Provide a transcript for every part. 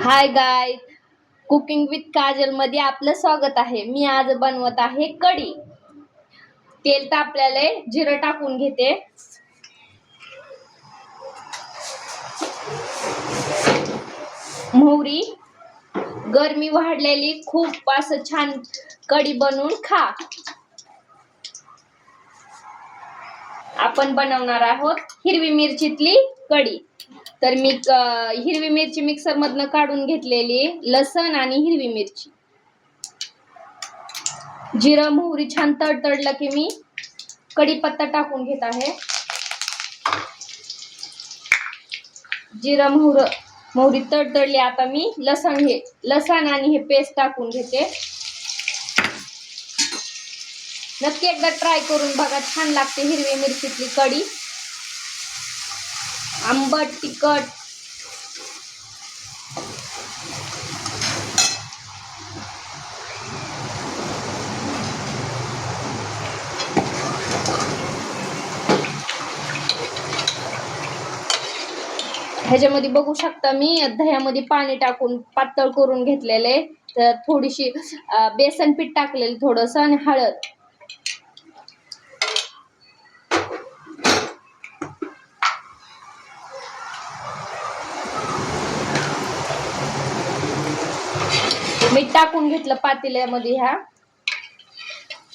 High guy, cooking with Kajal मध्ये आपलं स्वागत आहे. मी आज बनवत आहे कढी. तेल तापल्याले जिरं टाकून घेते. मोहरी. गरमी वाढलेली खूप असं छान कढी बनवून खा. आपण बनवणार आहोत हिरवी मिरचीतली कढी. तर मी हिरवी मिरची मिक्सर मधनं काढून घेतलेली, लसण आणि हिरवी मिरची, जिरं मोहरी छान तडतडलं की मी कढीपत्ता टाकून घेत आहे. जिरं मोहरी तडतडली. आता मी लसण आणि हे पेस्ट टाकून घेते. नक्की एकदा ट्राय करून बघा, छान लागते हिरवी मिरचीतली कढी. आंबट तिखट. ह्याच्यामध्ये बघू शकता मी दह्यामध्ये पाणी टाकून पातळ करून घेतलेले. तर थोडीशी बेसन पीठ टाकलेलं थोडंसं आणि हळद. मीठ टाकून घेतलं पातेल्यामध्ये. ह्या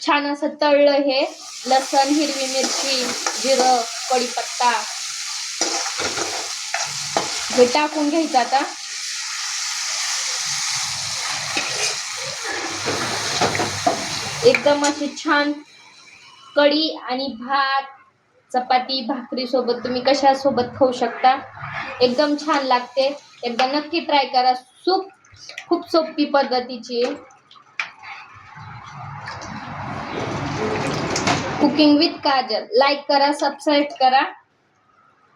छान असं तळलं. हे लसण, हिरवी मिरची, जिरं, कढीपत्ता हे टाकून घ्यायचं. आता एकदम अशी छान कढी आणि भात, चपाती, भाकरी सोबत तुम्ही कशा सोबत खाऊ शकता. एकदम छान लागते. एकदा नक्की ट्राय करा. खूप सोपी पद्धतीची. Cooking with Kajal. लाईक करा, सबस्क्राईब करा.